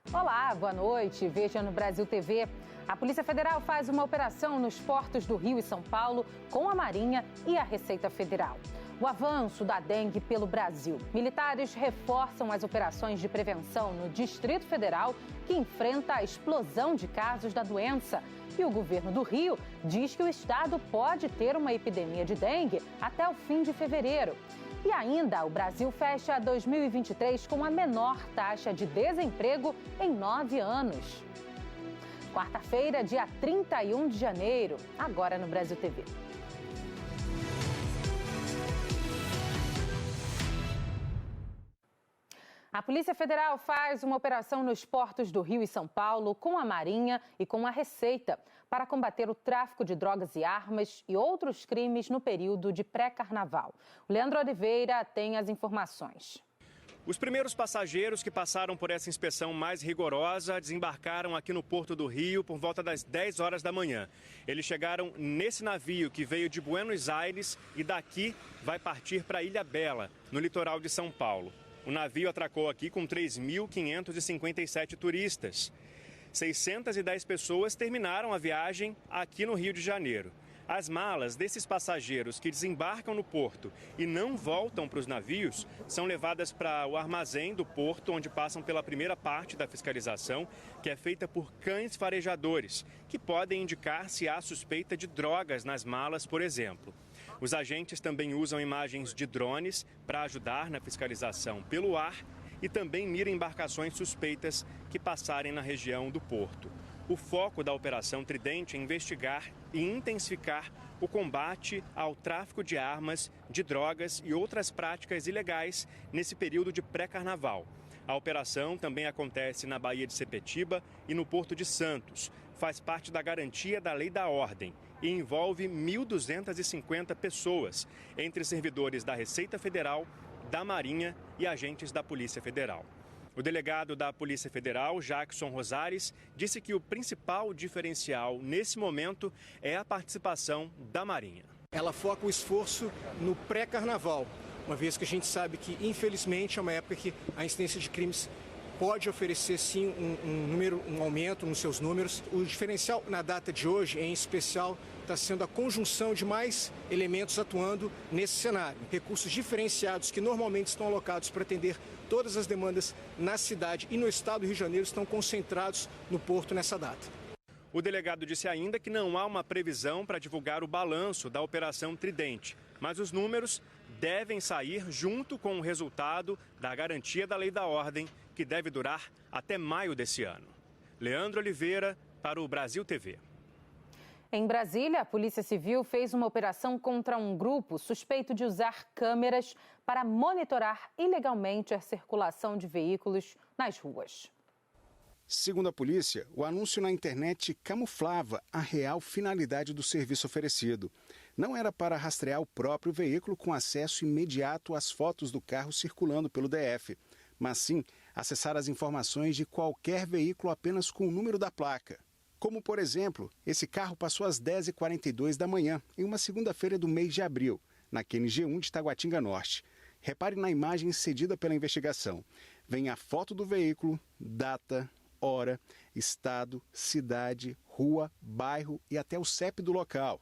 Olá, boa noite. Veja no Brasil TV. A Polícia Federal faz uma operação nos portos do Rio e São Paulo com a Marinha e a Receita Federal. O avanço da dengue pelo Brasil. Militares reforçam as operações de prevenção no Distrito Federal, que enfrenta a explosão de casos da doença. E o governo do Rio diz que o estado pode ter uma epidemia de dengue até o fim de fevereiro. E ainda, o Brasil fecha 2023 com a menor taxa de desemprego em 9 anos. Quarta-feira, dia 31 de janeiro, agora no Brasil TV. A Polícia Federal faz uma operação nos portos do Rio e São Paulo com a Marinha e com a Receita para combater o tráfico de drogas e armas e outros crimes no período de pré-carnaval. O Leandro Oliveira tem as informações. Os primeiros passageiros que passaram por essa inspeção mais rigorosa desembarcaram aqui no Porto do Rio por volta das 10 horas da manhã. Eles chegaram nesse navio que veio de Buenos Aires e daqui vai partir para Ilhabela, no litoral de São Paulo. O navio atracou aqui com 3.557 turistas. 610 pessoas terminaram a viagem aqui no Rio de Janeiro. As malas desses passageiros que desembarcam no porto e não voltam para os navios são levadas para o armazém do porto, onde passam pela primeira parte da fiscalização, que é feita por cães farejadores, que podem indicar se há suspeita de drogas nas malas, por exemplo. Os agentes também usam imagens de drones para ajudar na fiscalização pelo ar e também miram embarcações suspeitas que passarem na região do porto. O foco da Operação Tridente é investigar e intensificar o combate ao tráfico de armas, de drogas e outras práticas ilegais nesse período de pré-carnaval. A operação também acontece na Baía de Sepetiba e no Porto de Santos. Faz parte da garantia da lei da ordem e envolve 1.250 pessoas, entre servidores da Receita Federal, da Marinha e agentes da Polícia Federal. O delegado da Polícia Federal, Jackson Rosares, disse que o principal diferencial nesse momento é a participação da Marinha. Ela foca o esforço no pré-carnaval, uma vez que a gente sabe que, infelizmente, é uma época que a incidência de crimes pode oferecer, sim, um aumento nos seus números. O diferencial na data de hoje, em especial, está sendo a conjunção de mais elementos atuando nesse cenário. Recursos diferenciados que normalmente estão alocados para atender todas as demandas na cidade e no estado do Rio de Janeiro estão concentrados no porto nessa data. O delegado disse ainda que não há uma previsão para divulgar o balanço da Operação Tridente, mas os números devem sair junto com o resultado da garantia da lei da ordem, que deve durar até maio desse ano. Leandro Oliveira, para o Brasil TV. Em Brasília, a Polícia Civil fez uma operação contra um grupo suspeito de usar câmeras para monitorar ilegalmente a circulação de veículos nas ruas. Segundo a polícia, o anúncio na internet camuflava a real finalidade do serviço oferecido. Não era para rastrear o próprio veículo com acesso imediato às fotos do carro circulando pelo DF, mas sim acessar as informações de qualquer veículo apenas com o número da placa. Como, por exemplo, esse carro passou às 10h42 da manhã, em uma segunda-feira do mês de abril, na QNG1 de Taguatinga Norte. Repare na imagem cedida pela investigação. Vem a foto do veículo, data, hora, estado, cidade, rua, bairro e até o CEP do local.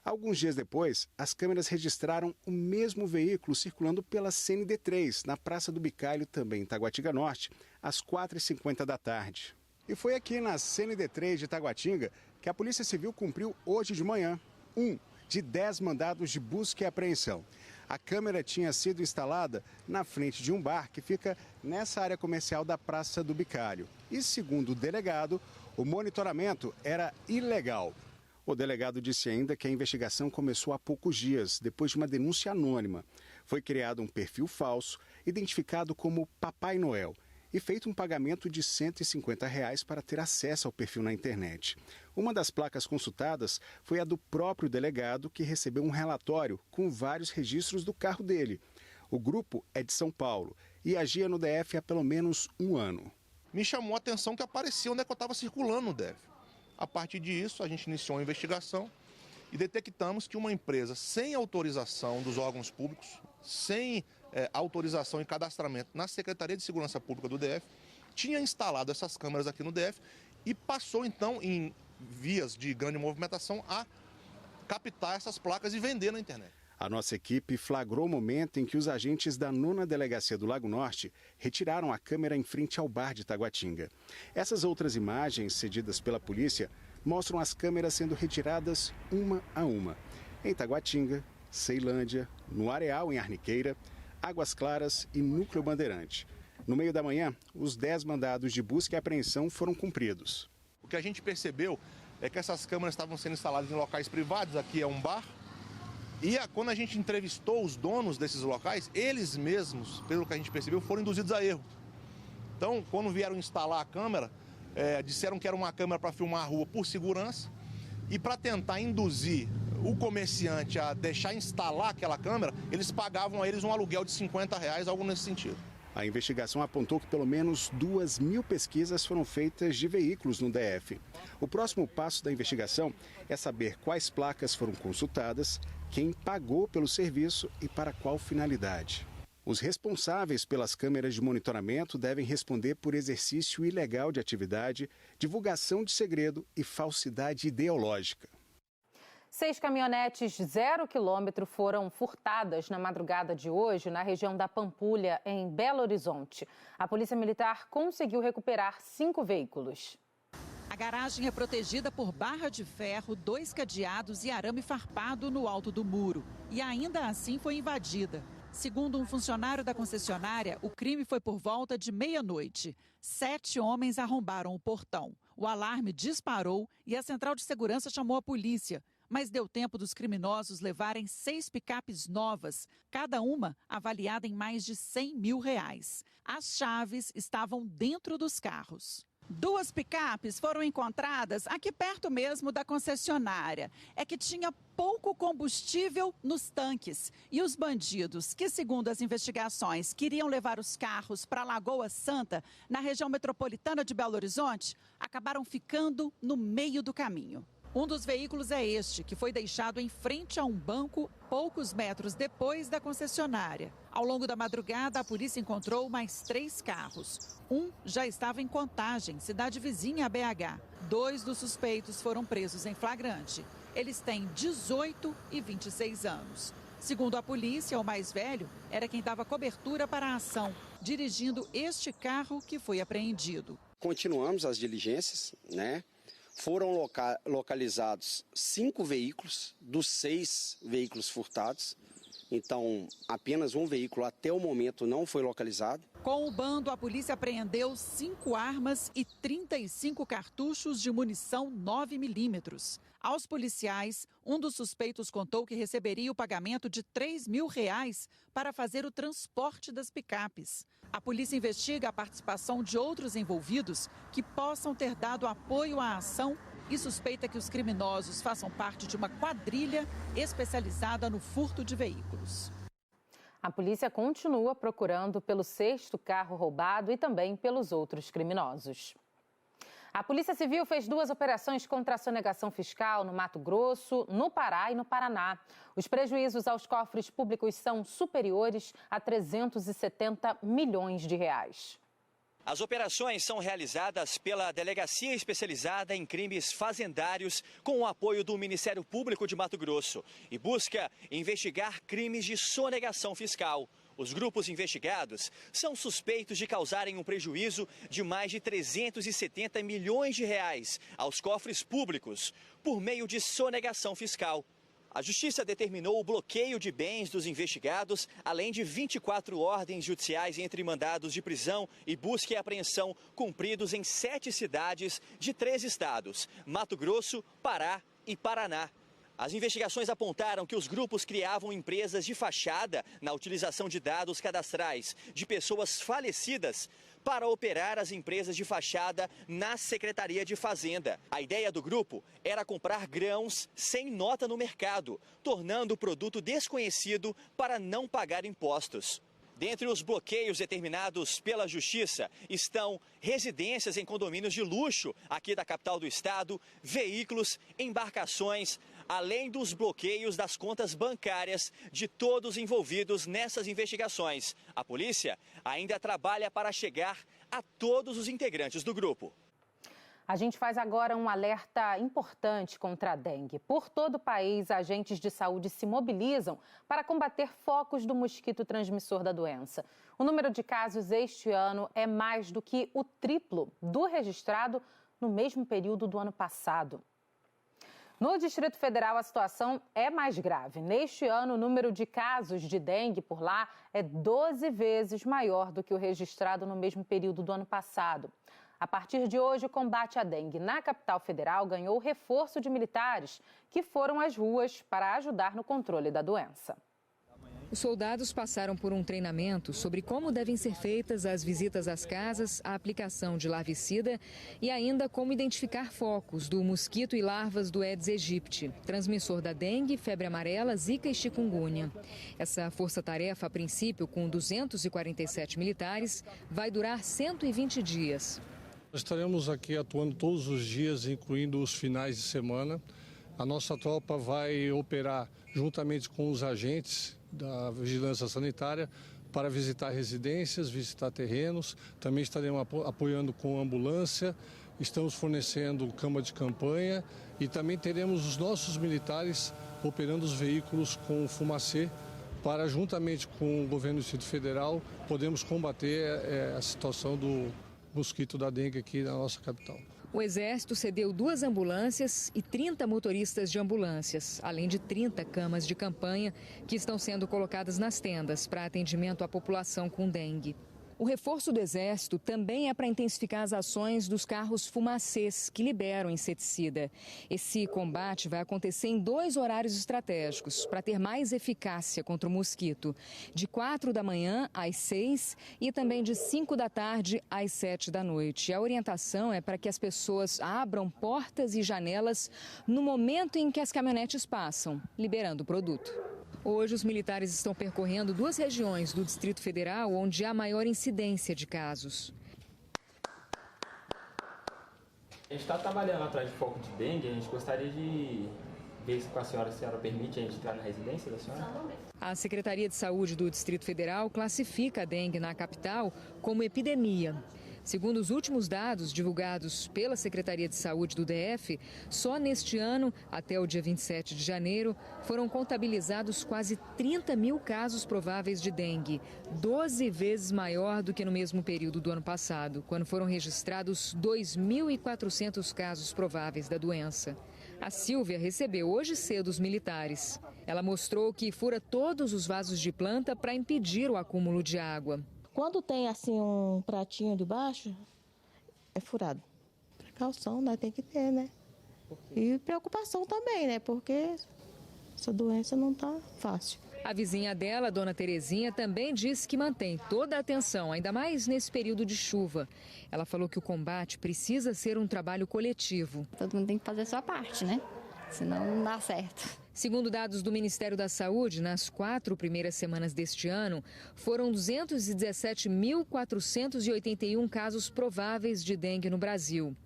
Alguns dias depois, as câmeras registraram o mesmo veículo circulando pela CND3, na Praça do Bicalho, também em Taguatinga Norte, às 4h50 da tarde. E foi aqui na CND3 de Taguatinga que a Polícia Civil cumpriu hoje de manhã um de 10 mandados de busca e apreensão. A câmera tinha sido instalada na frente de um bar que fica nessa área comercial da Praça do Bicalho. E, segundo o delegado, o monitoramento era ilegal. O delegado disse ainda que a investigação começou há poucos dias, depois de uma denúncia anônima. Foi criado um perfil falso, identificado como Papai Noel, e feito um pagamento de R$ 150 para ter acesso ao perfil na internet. Uma das placas consultadas foi a do próprio delegado, que recebeu um relatório com vários registros do carro dele. O grupo é de São Paulo e agia no DF há pelo menos um ano. Me chamou a atenção que aparecia onde é que eu estava circulando no DF. A partir disso, a gente iniciou uma investigação e detectamos que uma empresa sem autorização dos órgãos públicos, sem autorização e cadastramento na Secretaria de Segurança Pública do DF, tinha instalado essas câmeras aqui no DF e passou então em vias de grande movimentação a captar essas placas e vender na internet. A nossa equipe flagrou o momento em que os agentes da 9ª Delegacia do Lago Norte retiraram a câmera em frente ao bar de Taguatinga. Essas outras imagens, cedidas pela polícia, mostram as câmeras sendo retiradas uma a uma. Em Taguatinga, Ceilândia, no Areal, em Arniqueira, Águas Claras e Núcleo Bandeirante. No meio da manhã, os 10 mandados de busca e apreensão foram cumpridos. O que a gente percebeu é que essas câmeras estavam sendo instaladas em locais privados, aqui é um bar. E quando a gente entrevistou os donos desses locais, eles mesmos, pelo que a gente percebeu, foram induzidos a erro. Então, quando vieram instalar a câmera, disseram que era uma câmera para filmar a rua por segurança. E para tentar induzir o comerciante a deixar instalar aquela câmera, eles pagavam a eles um aluguel de R$50, algo nesse sentido. A investigação apontou que pelo menos 2.000 pesquisas foram feitas de veículos no DF. O próximo passo da investigação é saber quais placas foram consultadas, quem pagou pelo serviço e para qual finalidade. Os responsáveis pelas câmeras de monitoramento devem responder por exercício ilegal de atividade, divulgação de segredo e falsidade ideológica. 6 caminhonetes 0 quilômetro foram furtadas na madrugada de hoje na região da Pampulha, em Belo Horizonte. A Polícia Militar conseguiu recuperar 5 veículos. A garagem é protegida por barra de ferro, 2 cadeados e arame farpado no alto do muro. E ainda assim foi invadida. Segundo um funcionário da concessionária, o crime foi por volta de meia-noite. 7 homens arrombaram o portão. O alarme disparou e a central de segurança chamou a polícia. Mas deu tempo dos criminosos levarem 6 picapes novas, cada uma avaliada em mais de R$100 mil. As chaves estavam dentro dos carros. 2 picapes foram encontradas aqui perto mesmo da concessionária. É que tinha pouco combustível nos tanques. E os bandidos, que segundo as investigações queriam levar os carros para Lagoa Santa, na região metropolitana de Belo Horizonte, acabaram ficando no meio do caminho. Um dos veículos é este, que foi deixado em frente a um banco poucos metros depois da concessionária. Ao longo da madrugada, a polícia encontrou mais 3 carros. Um já estava em Contagem, cidade vizinha a BH. 2 dos suspeitos foram presos em flagrante. Eles têm 18 e 26 anos. Segundo a polícia, o mais velho era quem dava cobertura para a ação, dirigindo este carro que foi apreendido. Continuamos as diligências, né? Foram localizados 5 veículos dos 6 veículos furtados. Então, apenas um veículo até o momento não foi localizado. Com o bando, a polícia apreendeu 5 armas e 35 cartuchos de munição 9mm. Aos policiais, um dos suspeitos contou que receberia o pagamento de R$3 mil para fazer o transporte das picapes. A polícia investiga a participação de outros envolvidos que possam ter dado apoio à ação e suspeita que os criminosos façam parte de uma quadrilha especializada no furto de veículos. A polícia continua procurando pelo 6º carro roubado e também pelos outros criminosos. A Polícia Civil fez 2 operações contra a sonegação fiscal no Mato Grosso, no Pará e no Paraná. Os prejuízos aos cofres públicos são superiores a R$370 milhões. As operações são realizadas pela Delegacia Especializada em Crimes Fazendários com o apoio do Ministério Público de Mato Grosso e busca investigar crimes de sonegação fiscal. Os grupos investigados são suspeitos de causarem um prejuízo de mais de R$370 milhões aos cofres públicos por meio de sonegação fiscal. A Justiça determinou o bloqueio de bens dos investigados, além de 24 ordens judiciais entre mandados de prisão e busca e apreensão cumpridos em 7 cidades de 3 estados: Mato Grosso, Pará e Paraná. As investigações apontaram que os grupos criavam empresas de fachada na utilização de dados cadastrais de pessoas falecidas para operar as empresas de fachada na Secretaria de Fazenda. A ideia do grupo era comprar grãos sem nota no mercado, tornando o produto desconhecido para não pagar impostos. Dentre os bloqueios determinados pela Justiça estão residências em condomínios de luxo aqui da capital do estado, veículos, embarcações, além dos bloqueios das contas bancárias de todos envolvidos nessas investigações. A polícia ainda trabalha para chegar a todos os integrantes do grupo. A gente faz agora um alerta importante contra a dengue. Por todo o país, agentes de saúde se mobilizam para combater focos do mosquito transmissor da doença. O número de casos este ano é mais do que o triplo do registrado no mesmo período do ano passado. No Distrito Federal, a situação é mais grave. Neste ano, o número de casos de dengue por lá é 12 vezes maior do que o registrado no mesmo período do ano passado. A partir de hoje, o combate à dengue na capital federal ganhou reforço de militares que foram às ruas para ajudar no controle da doença. Os soldados passaram por um treinamento sobre como devem ser feitas as visitas às casas, a aplicação de larvicida e ainda como identificar focos do mosquito e larvas do Aedes aegypti, transmissor da dengue, febre amarela, zika e chikungunya. Essa força-tarefa, a princípio com 247 militares, vai durar 120 dias. Estaremos aqui atuando todos os dias, incluindo os finais de semana. A nossa tropa vai operar juntamente com os agentes da vigilância sanitária para visitar residências, visitar terrenos. Também estaremos apoiando com ambulância, estamos fornecendo cama de campanha e também teremos os nossos militares operando os veículos com fumacê para, juntamente com o governo do Distrito Federal, podermos combater a situação do mosquito da dengue aqui na nossa capital. O Exército cedeu 2 ambulâncias e 30 motoristas de ambulâncias, além de 30 camas de campanha que estão sendo colocadas nas tendas para atendimento à população com dengue. O reforço do Exército também é para intensificar as ações dos carros fumacês, que liberam inseticida. Esse combate vai acontecer em 2 horários estratégicos, para ter mais eficácia contra o mosquito. De 4 da manhã às 6 e também de 5 da tarde às 7 da noite. A orientação é para que as pessoas abram portas e janelas no momento em que as caminhonetes passam, liberando o produto. Hoje, os militares estão percorrendo 2 regiões do Distrito Federal onde há maior incidência de casos. A gente está trabalhando atrás de foco de dengue. A gente gostaria de ver se a senhora permite a gente entrar na residência da senhora? A Secretaria de Saúde do Distrito Federal classifica a dengue na capital como epidemia. Segundo os últimos dados divulgados pela Secretaria de Saúde do DF, só neste ano, até o dia 27 de janeiro, foram contabilizados quase 30 mil casos prováveis de dengue, 12 vezes maior do que no mesmo período do ano passado, quando foram registrados 2.400 casos prováveis da doença. A Silvia recebeu hoje cedo os militares. Ela mostrou que fura todos os vasos de planta para impedir o acúmulo de água. Quando tem assim um pratinho de baixo, é furado. Precaução, né? Tem que ter, né? E preocupação também, né? Porque essa doença não tá fácil. A vizinha dela, dona Terezinha, também disse que mantém toda a atenção, ainda mais nesse período de chuva. Ela falou que o combate precisa ser um trabalho coletivo. Todo mundo tem que fazer a sua parte, né? Senão não dá certo. Segundo dados do Ministério da Saúde, nas 4 primeiras semanas deste ano, foram 217.481 casos prováveis de dengue no Brasil,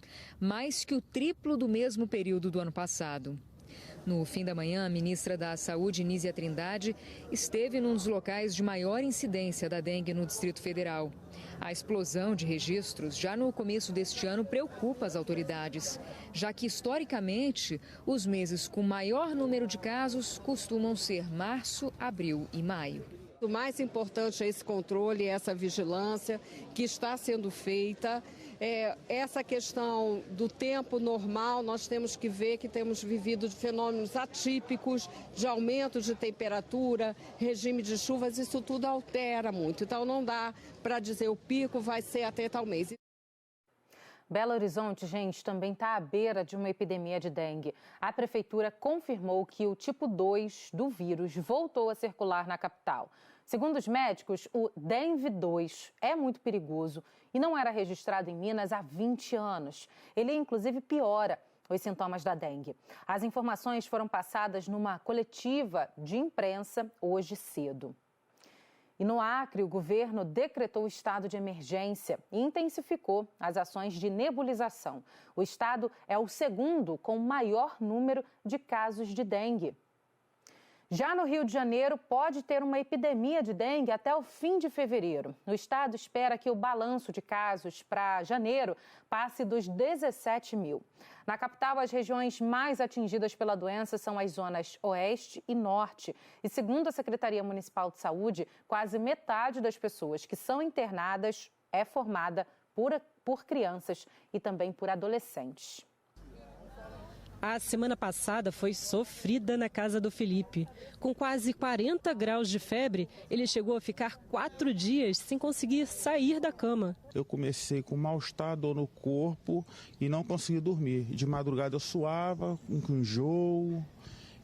mais que o triplo do mesmo período do ano passado. No fim da manhã, a ministra da Saúde, Nízia Trindade, esteve num dos locais de maior incidência da dengue no Distrito Federal. A explosão de registros já no começo deste ano preocupa as autoridades, já que, historicamente, os meses com maior número de casos costumam ser março, abril e maio. O mais importante é esse controle, essa vigilância que está sendo feita. Essa questão do tempo normal, nós temos que ver que temos vivido fenômenos atípicos, de aumento de temperatura, regime de chuvas, isso tudo altera muito. Então não dá para dizer o pico vai ser até tal mês. Belo Horizonte, gente, também está à beira de uma epidemia de dengue. A prefeitura confirmou que o tipo 2 do vírus voltou a circular na capital. Segundo os médicos, o Dengue-2 é muito perigoso e não era registrado em Minas há 20 anos. Ele, inclusive, piora os sintomas da dengue. As informações foram passadas numa coletiva de imprensa hoje cedo. E no Acre, o governo decretou estado de emergência e intensificou as ações de nebulização. O estado é o segundo com maior número de casos de dengue. Já no Rio de Janeiro, pode ter uma epidemia de dengue até o fim de fevereiro. O estado espera que o balanço de casos para janeiro passe dos 17 mil. Na capital, as regiões mais atingidas pela doença são as zonas oeste e norte. E segundo a Secretaria Municipal de Saúde, quase metade das pessoas que são internadas é formada por crianças e também por adolescentes. A semana passada foi sofrida na casa do Felipe. Com quase 40 graus de febre, ele chegou a ficar 4 dias sem conseguir sair da cama. Eu comecei com mal-estar, dor no corpo e não conseguia dormir. De madrugada eu suava, com enjoo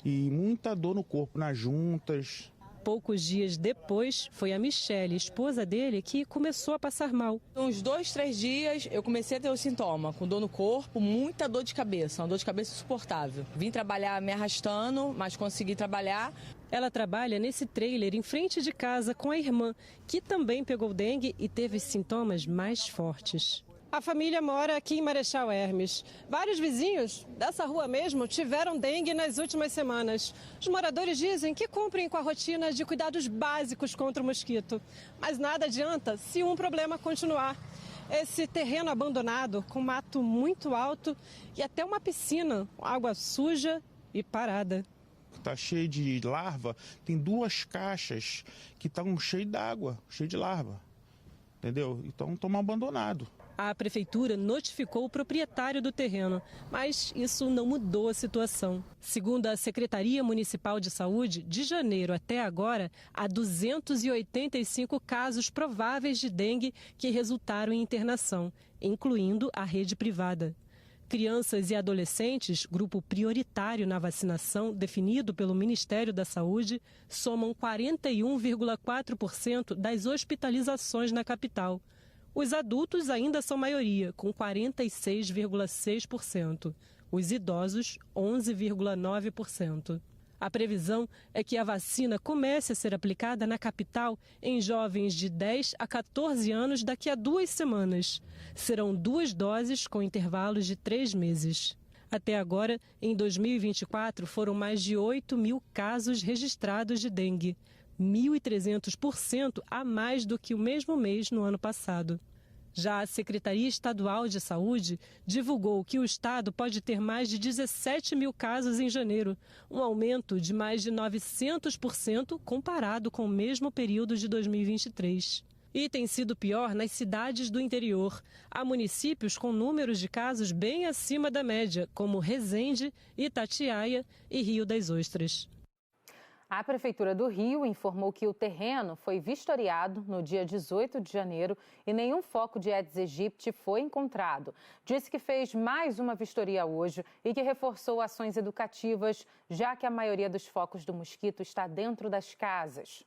e muita dor no corpo, nas juntas. Poucos dias depois, foi a Michele, esposa dele, que começou a passar mal. Uns 2, 3 dias eu comecei a ter o sintoma, com dor no corpo, muita dor de cabeça, uma dor de cabeça insuportável. Vim trabalhar me arrastando, mas consegui trabalhar. Ela trabalha nesse trailer em frente de casa com a irmã, que também pegou dengue e teve sintomas mais fortes. A família mora aqui em Marechal Hermes. Vários vizinhos dessa rua mesmo tiveram dengue nas últimas semanas. Os moradores dizem que cumprem com a rotina de cuidados básicos contra o mosquito. Mas nada adianta se um problema continuar. Esse terreno abandonado, com mato muito alto e até uma piscina, com água suja e parada. Está cheio de larva, tem 2 caixas que estão cheias d'água, cheias de larva. Entendeu? Então estão abandonados. A prefeitura notificou o proprietário do terreno, mas isso não mudou a situação. Segundo a Secretaria Municipal de Saúde, de janeiro até agora, há 285 casos prováveis de dengue que resultaram em internação, incluindo a rede privada. Crianças e adolescentes, grupo prioritário na vacinação definido pelo Ministério da Saúde, somam 41,4% das hospitalizações na capital. Os adultos ainda são maioria, com 46,6%. Os idosos, 11,9%. A previsão é que a vacina comece a ser aplicada na capital em jovens de 10 a 14 anos daqui a 2 semanas. Serão 2 doses com intervalos de 3 meses. Até agora, em 2024, foram mais de 8 mil casos registrados de dengue. 1.300% a mais do que o mesmo mês no ano passado. Já a Secretaria Estadual de Saúde divulgou que o estado pode ter mais de 17 mil casos em janeiro, um aumento de mais de 900% comparado com o mesmo período de 2023. E tem sido pior nas cidades do interior. Há municípios com números de casos bem acima da média, como Resende, Itatiaia e Rio das Ostras. A Prefeitura do Rio informou que o terreno foi vistoriado no dia 18 de janeiro e nenhum foco de Aedes aegypti foi encontrado. Disse que fez mais uma vistoria hoje e que reforçou ações educativas, já que a maioria dos focos do mosquito está dentro das casas.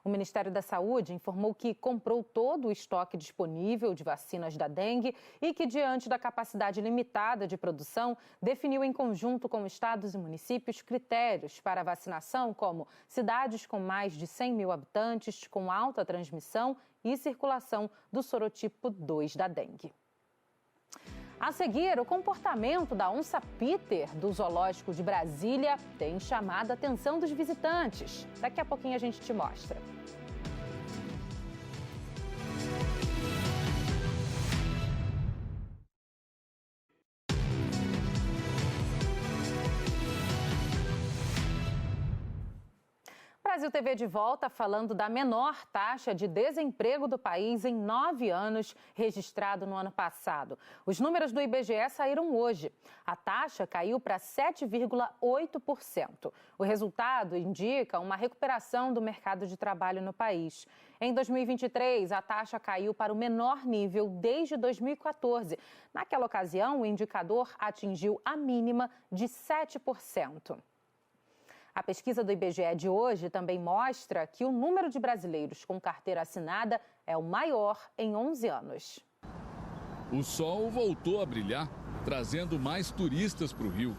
O Ministério da Saúde informou que comprou todo o estoque disponível de vacinas da dengue e que, diante da capacidade limitada de produção, definiu em conjunto com estados e municípios critérios para a vacinação, como cidades com mais de 100 mil habitantes, com alta transmissão e circulação do sorotipo 2 da dengue. A seguir, o comportamento da onça Peter do Zoológico de Brasília tem chamado a atenção dos visitantes. Daqui a pouquinho a gente te mostra. Brasil TV de volta falando da menor taxa de desemprego do país em 9 anos, registrado no ano passado. Os números do IBGE saíram hoje. A taxa caiu para 7,8%. O resultado indica uma recuperação do mercado de trabalho no país. Em 2023, a taxa caiu para o menor nível desde 2014. Naquela ocasião, o indicador atingiu a mínima de 7%. A pesquisa do IBGE de hoje também mostra que o número de brasileiros com carteira assinada é o maior em 11 anos. O sol voltou a brilhar, trazendo mais turistas para o Rio.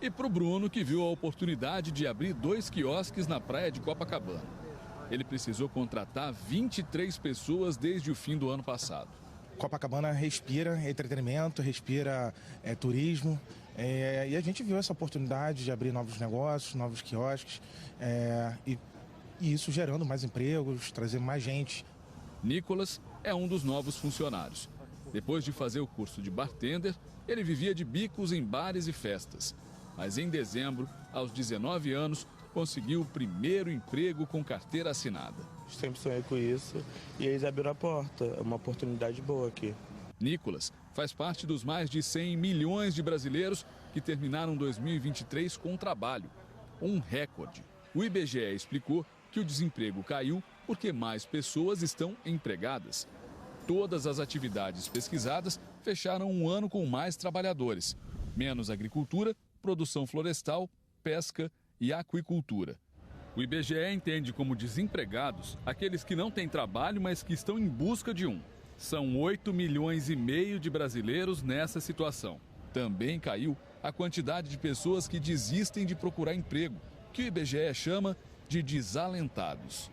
E para o Bruno, que viu a oportunidade de abrir 2 quiosques na praia de Copacabana. Ele precisou contratar 23 pessoas desde o fim do ano passado. Copacabana respira entretenimento, respira turismo. E a gente viu essa oportunidade de abrir novos negócios, novos quiosques, e isso gerando mais empregos, trazer mais gente. Nicolas é um dos novos funcionários. Depois de fazer o curso de bartender, ele vivia de bicos em bares e festas. Mas em dezembro, aos 19 anos, conseguiu o primeiro emprego com carteira assinada. Sempre sonhei com isso e eles abriram a porta. É uma oportunidade boa aqui. Nicolas faz parte dos mais de 100 milhões de brasileiros que terminaram 2023 com trabalho. Um recorde. O IBGE explicou que o desemprego caiu porque mais pessoas estão empregadas. Todas as atividades pesquisadas fecharam um ano com mais trabalhadores. Menos agricultura, produção florestal, pesca e aquicultura. O IBGE entende como desempregados aqueles que não têm trabalho, mas que estão em busca de um. São 8,5 milhões de brasileiros nessa situação. Também caiu a quantidade de pessoas que desistem de procurar emprego, que o IBGE chama de desalentados.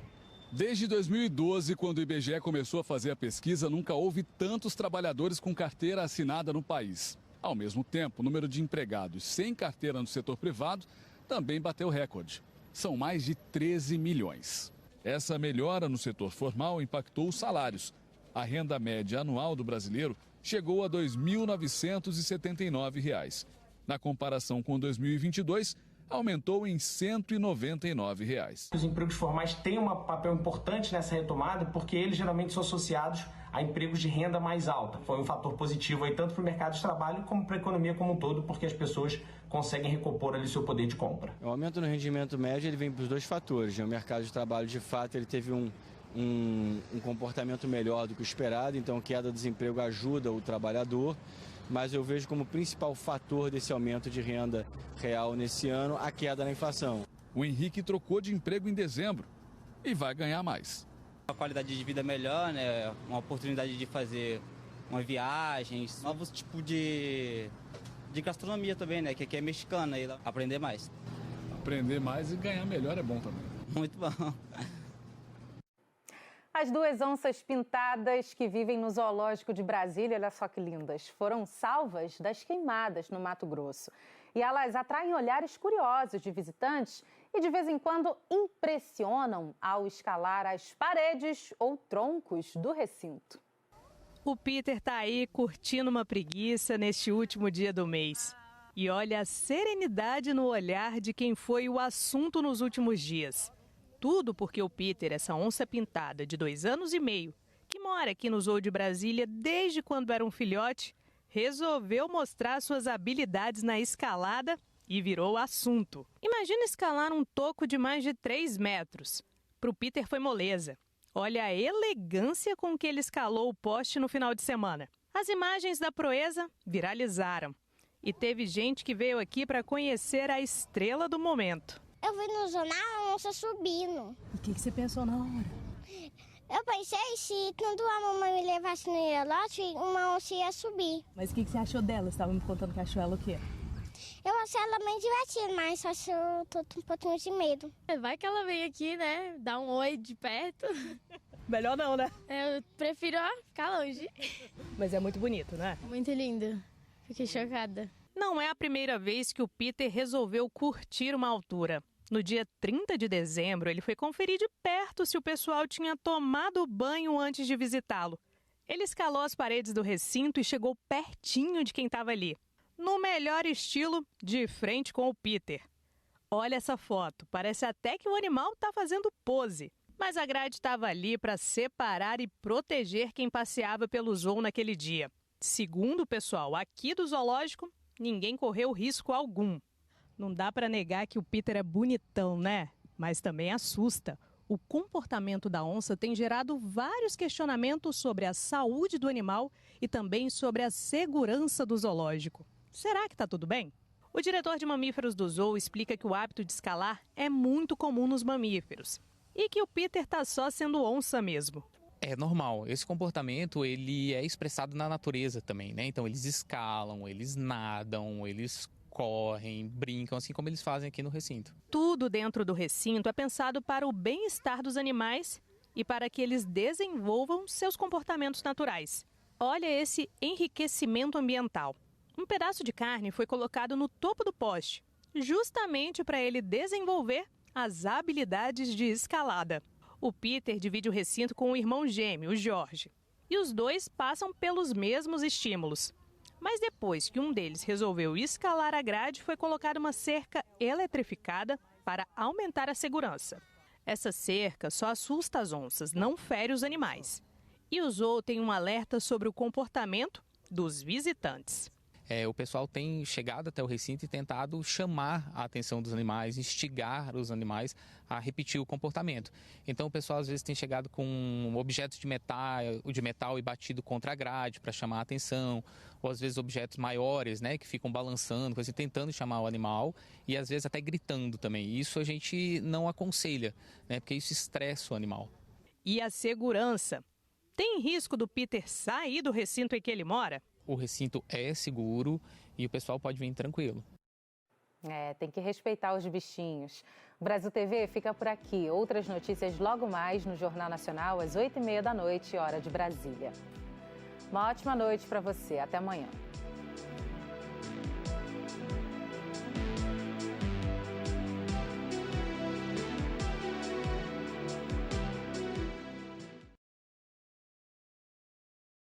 Desde 2012, quando o IBGE começou a fazer a pesquisa, nunca houve tantos trabalhadores com carteira assinada no país. Ao mesmo tempo, o número de empregados sem carteira no setor privado também bateu recorde. São mais de 13 milhões. Essa melhora no setor formal impactou os salários. A renda média anual do brasileiro chegou a R$ 2.979. Na comparação com 2022, aumentou em R$ 199. Os empregos formais têm um papel importante nessa retomada porque eles geralmente são associados a empregos de renda mais alta. Foi um fator positivo aí, tanto para o mercado de trabalho como para a economia como um todo, porque as pessoas conseguem recompor ali seu poder de compra. O aumento no rendimento médio ele vem por dois fatores. O mercado de trabalho, de fato, ele teve um comportamento melhor do que o esperado, então a queda do desemprego ajuda o trabalhador. Mas eu vejo como principal fator desse aumento de renda real nesse ano a queda na inflação. O Henrique trocou de emprego em dezembro e vai ganhar mais. Uma qualidade de vida melhor, né? Uma oportunidade de fazer uma viagem, novos tipos de gastronomia também, né? Que aqui é mexicana, e aprender mais. Aprender mais e ganhar melhor é bom também. Muito bom. As duas onças pintadas que vivem no zoológico de Brasília, olha só que lindas, foram salvas das queimadas no Mato Grosso. E elas atraem olhares curiosos de visitantes e de vez em quando impressionam ao escalar as paredes ou troncos do recinto. O Peter tá aí curtindo uma preguiça neste último dia do mês. E olha a serenidade no olhar de quem foi o assunto nos últimos dias. Tudo porque o Peter, essa onça pintada de 2 anos e meio, que mora aqui no Zoo de Brasília desde quando era um filhote, resolveu mostrar suas habilidades na escalada e virou assunto. Imagina escalar um toco de mais de 3 metros. Para o Peter foi moleza. Olha a elegância com que ele escalou o poste no final de semana. As imagens da proeza viralizaram. E teve gente que veio aqui para conhecer a estrela do momento. Eu vi no jornal a onça subindo. E o que você pensou na hora? Eu pensei se quando a mamãe me levasse no relógio, uma onça ia subir. Mas o que você achou dela? Você estava me contando que achou ela o quê? Eu achei ela bem divertida, mas só que eu tô com um pouquinho de medo. Vai que ela vem aqui, né? Dar um oi de perto. Melhor não, né? Eu prefiro ficar longe. Mas é muito bonito, né? Muito lindo. Fiquei chocada. Não é a primeira vez que o Peter resolveu curtir uma altura. No dia 30 de dezembro, ele foi conferir de perto se o pessoal tinha tomado banho antes de visitá-lo. Ele escalou as paredes do recinto e chegou pertinho de quem estava ali. No melhor estilo, de frente com o Peter. Olha essa foto, parece até que o animal está fazendo pose. Mas a grade estava ali para separar e proteger quem passeava pelo zoo naquele dia. Segundo o pessoal aqui do zoológico, ninguém correu risco algum. Não dá para negar que o Peter é bonitão, né? Mas também assusta. O comportamento da onça tem gerado vários questionamentos sobre a saúde do animal e também sobre a segurança do zoológico. Será que está tudo bem? O diretor de mamíferos do zoo explica que o hábito de escalar é muito comum nos mamíferos e que o Peter está só sendo onça mesmo. É normal. Esse comportamento ele é expressado na natureza também, né? Então eles escalam, eles nadam, eles correm, brincam, assim como eles fazem aqui no recinto. Tudo dentro do recinto é pensado para o bem-estar dos animais e para que eles desenvolvam seus comportamentos naturais. Olha esse enriquecimento ambiental. Um pedaço de carne foi colocado no topo do poste, justamente para ele desenvolver as habilidades de escalada. O Peter divide o recinto com o irmão gêmeo, o Jorge. E os dois passam pelos mesmos estímulos. Mas depois que um deles resolveu escalar a grade, foi colocada uma cerca eletrificada para aumentar a segurança. Essa cerca só assusta as onças, não fere os animais. E o zoo tem um alerta sobre o comportamento dos visitantes. O pessoal tem chegado até o recinto e tentado chamar a atenção dos animais, instigar os animais a repetir o comportamento. Então o pessoal às vezes tem chegado com objetos de metal e batido contra a grade para chamar a atenção, ou às vezes objetos maiores, né, que ficam balançando, tentando chamar o animal e às vezes até gritando também. Isso a gente não aconselha, né, porque isso estressa o animal. E a segurança? Tem risco do Peter sair do recinto em que ele mora? O recinto é seguro e o pessoal pode vir tranquilo. Tem que respeitar os bichinhos. O Brasil TV fica por aqui. Outras notícias logo mais no Jornal Nacional, às 20h30 da noite, hora de Brasília. Uma ótima noite para você. Até amanhã.